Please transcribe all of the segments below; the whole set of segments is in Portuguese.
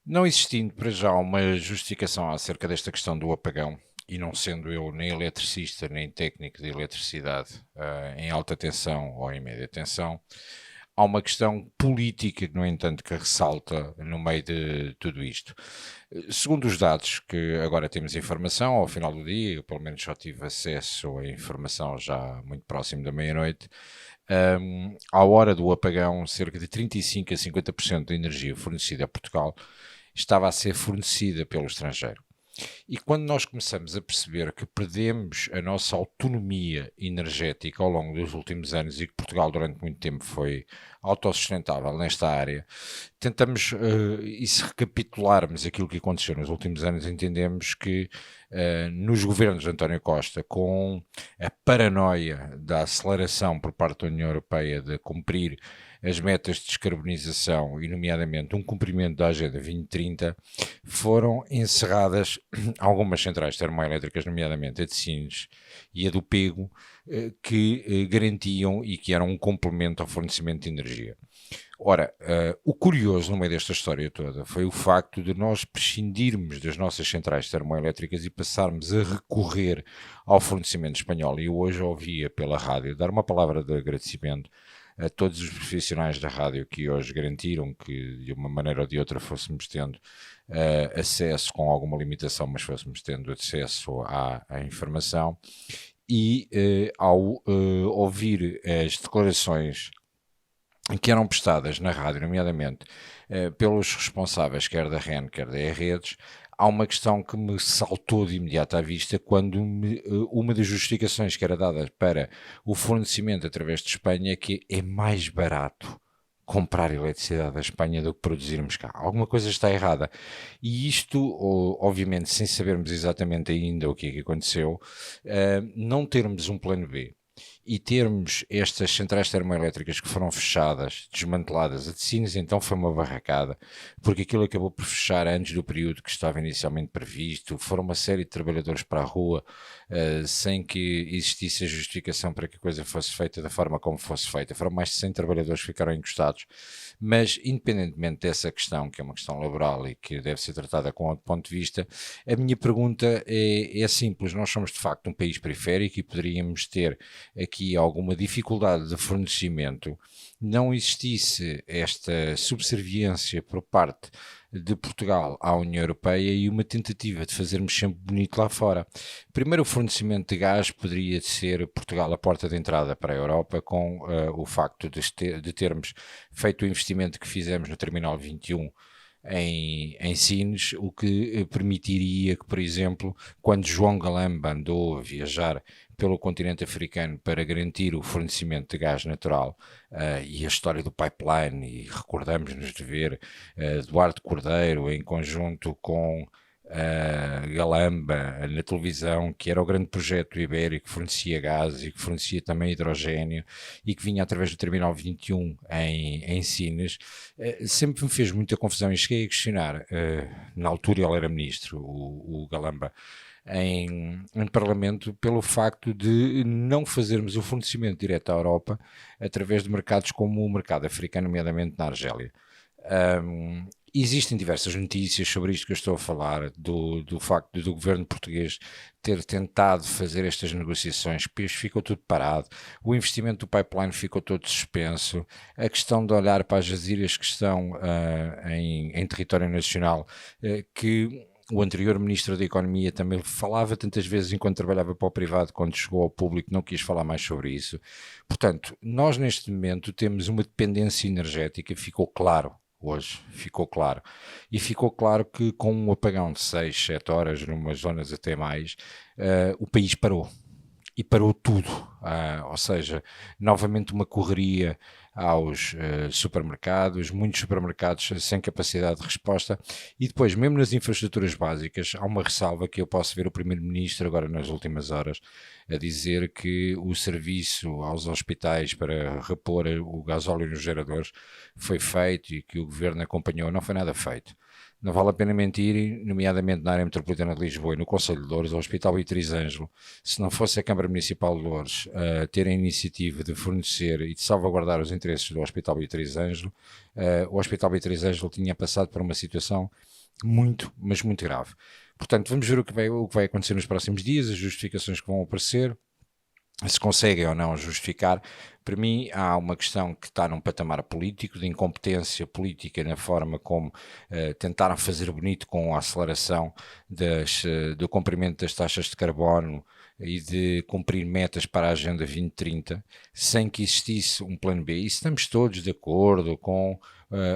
Não existindo para já uma justificação acerca desta questão do apagão, e não sendo eu nem eletricista nem técnico de eletricidade em alta tensão ou em média tensão, há uma questão política, no entanto, que ressalta no meio de tudo isto. Segundo os dados que agora temos informação, ao final do dia, eu pelo menos só tive acesso à informação já muito próximo da meia-noite, à hora do apagão, cerca de 35 a 50% da energia fornecida a Portugal estava a ser fornecida pelo estrangeiro. E quando nós começamos a perceber que perdemos a nossa autonomia energética ao longo dos últimos anos e que Portugal durante muito tempo foi autossustentável nesta área, tentamos, e se recapitularmos aquilo que aconteceu nos últimos anos, entendemos que nos governos de António Costa, com a paranoia da aceleração por parte da União Europeia de cumprir as metas de descarbonização e, nomeadamente, um cumprimento da Agenda 2030, foram encerradas algumas centrais termoelétricas, nomeadamente a de Sines e a do Pego, que garantiam e que eram um complemento ao fornecimento de energia. Ora, o curioso no meio desta história toda foi o facto de nós prescindirmos das nossas centrais termoelétricas e passarmos a recorrer ao fornecimento espanhol. E eu hoje ouvia pela rádio dar uma palavra de agradecimento a todos os profissionais da rádio que hoje garantiram que de uma maneira ou de outra fôssemos tendo acesso com alguma limitação, mas fôssemos tendo acesso à informação. E ao ouvir as declarações que eram prestadas na rádio, nomeadamente pelos responsáveis, quer da REN, quer da E-Redes, há uma questão que me saltou de imediato à vista quando uma das justificações que era dada para o fornecimento através de Espanha é que é mais barato comprar eletricidade da Espanha do que produzirmos cá. Alguma coisa está errada. E isto, obviamente, sem sabermos exatamente ainda o que é que aconteceu, não termos um plano B e termos estas centrais termoelétricas que foram fechadas, desmanteladas, a de Sines então foi uma barracada, porque aquilo acabou por fechar antes do período que estava inicialmente previsto, foram uma série de trabalhadores para a rua, sem que existisse a justificação para que a coisa fosse feita da forma como fosse feita, foram mais de 100 trabalhadores que ficaram encostados, mas independentemente dessa questão, que é uma questão laboral e que deve ser tratada com outro ponto de vista, a minha pergunta é simples, nós somos de facto um país periférico e poderíamos ter aqui alguma dificuldade de fornecimento, não existisse esta subserviência por parte de Portugal à União Europeia e uma tentativa de fazermos sempre bonito lá fora. Primeiro, o fornecimento de gás poderia ser Portugal a porta de entrada para a Europa, com o facto de termos feito o investimento que fizemos no Terminal 21 em Sines, o que permitiria que, por exemplo, quando João Galamba andou a viajar pelo continente africano para garantir o fornecimento de gás natural e a história do pipeline, e recordamos-nos de ver Eduardo Cordeiro em conjunto com Galamba na televisão, que era o grande projeto ibérico que fornecia gás e que fornecia também hidrogênio e que vinha através do Terminal 21 em Sines, sempre me fez muita confusão e cheguei a questionar, na altura ele era ministro, o Galamba, em Parlamento, pelo facto de não fazermos o fornecimento direto à Europa através de mercados como o mercado africano, nomeadamente na Argélia. Existem diversas notícias sobre isto que eu estou a falar, do facto do governo português ter tentado fazer estas negociações, depois ficou tudo parado, o investimento do pipeline ficou todo suspenso, a questão de olhar para as jaziras que estão em território nacional, que o anterior Ministro da Economia também falava tantas vezes enquanto trabalhava para o privado, quando chegou ao público não quis falar mais sobre isso. Portanto, nós neste momento temos uma dependência energética, ficou claro hoje, ficou claro. E ficou claro que com um apagão de 6, 7 horas, numas zonas até mais, o país parou. E parou tudo, ou seja, novamente uma correria aos supermercados, muitos supermercados sem capacidade de resposta, e depois, mesmo nas infraestruturas básicas, há uma ressalva que eu posso ver o Primeiro-Ministro agora nas últimas horas a dizer que o serviço aos hospitais para repor o gasóleo nos geradores foi feito e que o Governo acompanhou, não foi nada feito. Não vale a pena mentir, nomeadamente na área metropolitana de Lisboa e no Conselho de Loures, o Hospital Beatriz Ângelo, se não fosse a Câmara Municipal de Loures ter a iniciativa de fornecer e de salvaguardar os interesses do Hospital Beatriz Ângelo, o Hospital Beatriz Ângelo tinha passado por uma situação muito, mas muito grave. Portanto, vamos ver o que vai acontecer nos próximos dias, as justificações que vão aparecer, se conseguem ou não justificar. Para mim, há uma questão que está num patamar político, de incompetência política na forma como tentaram fazer bonito com a aceleração do cumprimento das taxas de carbono e de cumprir metas para a Agenda 2030, sem que existisse um plano B. E estamos todos de acordo com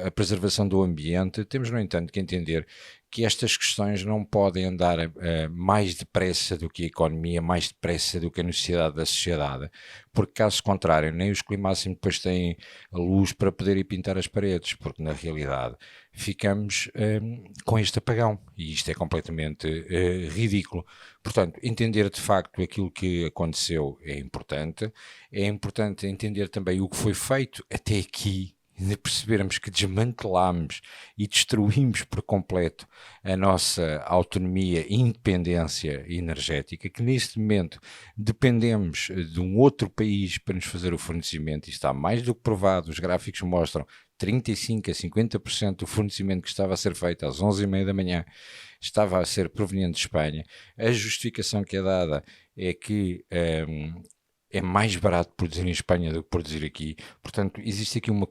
a preservação do ambiente. Temos, no entanto, que entender que estas questões não podem andar mais depressa do que a economia, mais depressa do que a necessidade da sociedade, porque caso contrário, nem os climáximos depois têm a luz para poder ir pintar as paredes, porque na realidade ficamos com este apagão, e isto é completamente ridículo. Portanto, entender de facto aquilo que aconteceu é importante entender também o que foi feito até aqui, de percebermos que desmantelámos e destruímos por completo a nossa autonomia e independência energética, que neste momento dependemos de um outro país para nos fazer o fornecimento, e está mais do que provado, os gráficos mostram 35% a 50% do fornecimento que estava a ser feito às 11h30 da manhã estava a ser proveniente de Espanha. A justificação que é dada é que é mais barato produzir em Espanha do que produzir aqui. Portanto, existe aqui uma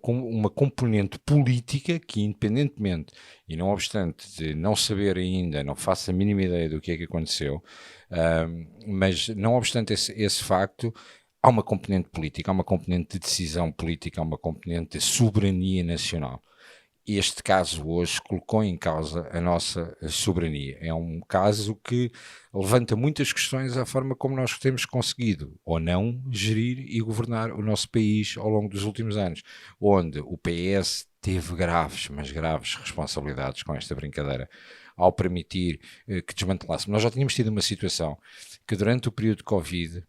componente política que, independentemente e não obstante de não saber ainda, não faço a mínima ideia do que é que aconteceu, mas não obstante esse facto, há uma componente política, há uma componente de decisão política, há uma componente de soberania nacional. Este caso hoje colocou em causa a nossa soberania. É um caso que levanta muitas questões à forma como nós temos conseguido ou não gerir e governar o nosso país ao longo dos últimos anos, onde o PS teve graves, mas graves responsabilidades com esta brincadeira, ao permitir que desmantelássemos. Nós já tínhamos tido uma situação que durante o período de Covid,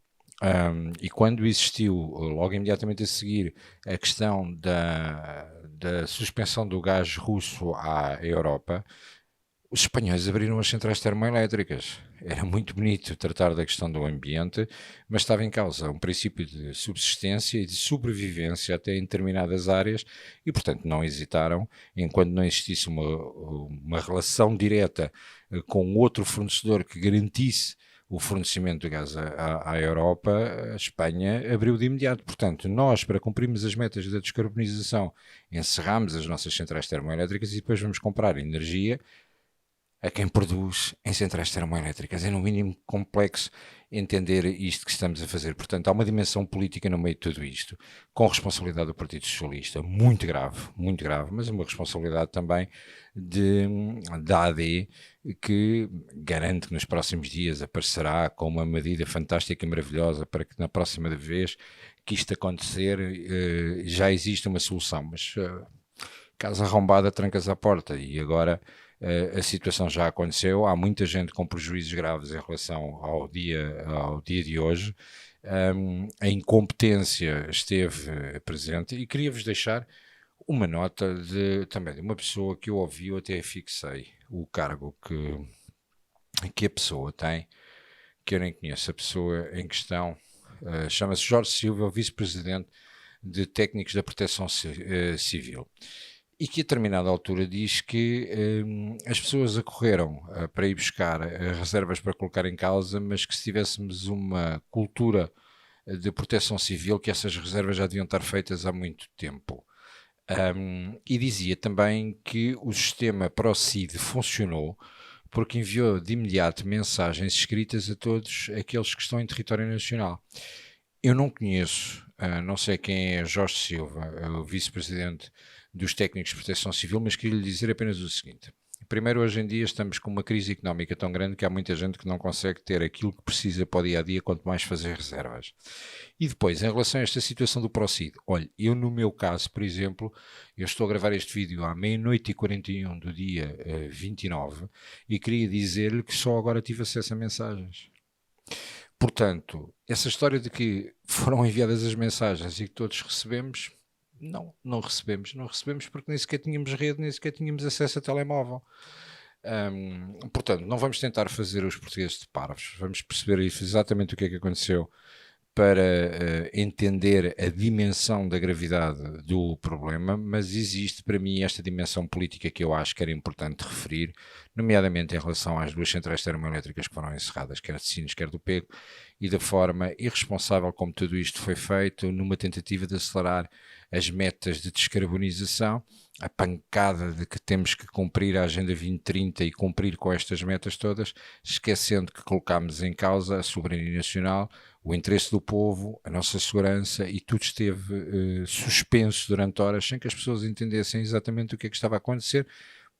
e quando existiu, logo imediatamente a seguir, a questão da suspensão do gás russo à Europa, os espanhóis abriram as centrais termoelétricas. Era muito bonito tratar da questão do ambiente, mas estava em causa um princípio de subsistência e de sobrevivência até em determinadas áreas e, portanto, não hesitaram, enquanto não existisse uma relação direta com outro fornecedor que garantisse o fornecimento de gás à Europa, a Espanha abriu de imediato. Portanto, nós, para cumprirmos as metas da descarbonização, encerramos as nossas centrais termoelétricas e depois vamos comprar energia a quem produz em centrais termoelétricas. É no mínimo complexo entender isto que estamos a fazer. Portanto, há uma dimensão política no meio de tudo isto, com responsabilidade do Partido Socialista, muito grave, mas uma responsabilidade também da AD, que garante que nos próximos dias aparecerá com uma medida fantástica e maravilhosa para que na próxima vez que isto acontecer já existe uma solução. Mas casa arrombada, trancas à porta, e agora a situação já aconteceu, há muita gente com prejuízos graves em relação ao dia de hoje, a incompetência esteve presente, e queria-vos deixar uma nota também de uma pessoa que eu ouvi, eu até fixei o cargo que a pessoa tem, que eu nem conheço a pessoa em questão, chama-se Jorge Silva, vice-presidente de técnicos da proteção civil. E que a determinada altura diz que as pessoas acorreram para ir buscar reservas para colocar em causa, mas que se tivéssemos uma cultura de proteção civil, que essas reservas já deviam estar feitas há muito tempo. E dizia também que o sistema ProCid funcionou porque enviou de imediato mensagens escritas a todos aqueles que estão em território nacional. Eu não conheço, não sei quem é Jorge Silva, o vice-presidente dos técnicos de proteção civil, mas queria lhe dizer apenas o seguinte. Primeiro, hoje em dia estamos com uma crise económica tão grande que há muita gente que não consegue ter aquilo que precisa para o dia a dia, quanto mais fazer reservas. E depois, em relação a esta situação do ProCid, olha, eu no meu caso, por exemplo, eu estou a gravar este vídeo à 00h41 do dia 29 e queria dizer-lhe que só agora tive acesso a mensagens. Portanto, essa história de que foram enviadas as mensagens e que todos recebemos, Não recebemos. Não recebemos porque nem sequer tínhamos rede, nem sequer tínhamos acesso a telemóvel. Portanto, não vamos tentar fazer os portugueses de parvos. Vamos perceber exatamente o que é que aconteceu para entender a dimensão da gravidade do problema, mas existe para mim esta dimensão política que eu acho que era importante referir, nomeadamente em relação às duas centrais termoelétricas que foram encerradas, quer de Sines, quer do Pego, e da forma irresponsável como tudo isto foi feito numa tentativa de acelerar as metas de descarbonização, a pancada de que temos que cumprir a Agenda 2030 e cumprir com estas metas todas, esquecendo que colocámos em causa a soberania nacional, o interesse do povo, a nossa segurança, e tudo esteve suspenso durante horas sem que as pessoas entendessem exatamente o que é que estava a acontecer,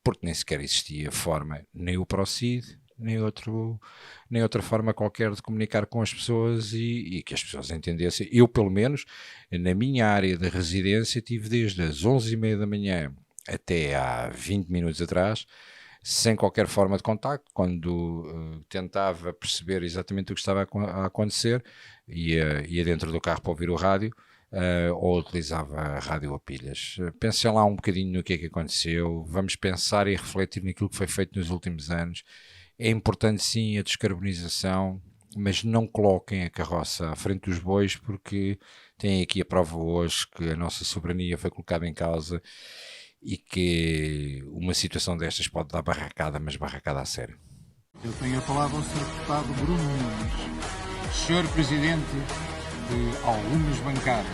porque nem sequer existia forma, nem o ProCid, nem outra forma qualquer de comunicar com as pessoas e que as pessoas entendessem. Eu, pelo menos, na minha área de residência, tive desde as 11h30 da manhã até há 20 minutos atrás, sem qualquer forma de contacto, quando tentava perceber exatamente o que estava a acontecer, ia dentro do carro para ouvir o rádio, ou utilizava a rádio a pilhas. Pensem lá um bocadinho no que é que aconteceu, vamos pensar e refletir naquilo que foi feito nos últimos anos. É importante sim a descarbonização, mas não coloquem a carroça à frente dos bois, porque têm aqui a prova hoje que a nossa soberania foi colocada em causa e que uma situação destas pode dar barracada, mas barracada a sério. Eu tenho a palavra ao Sr. Deputado Bruno Nunes. Sr. Presidente de algumas bancadas,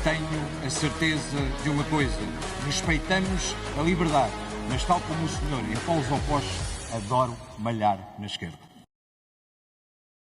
tenho a certeza de uma coisa: respeitamos a liberdade, mas tal como o senhor em polos opostos, adoro malhar na esquerda.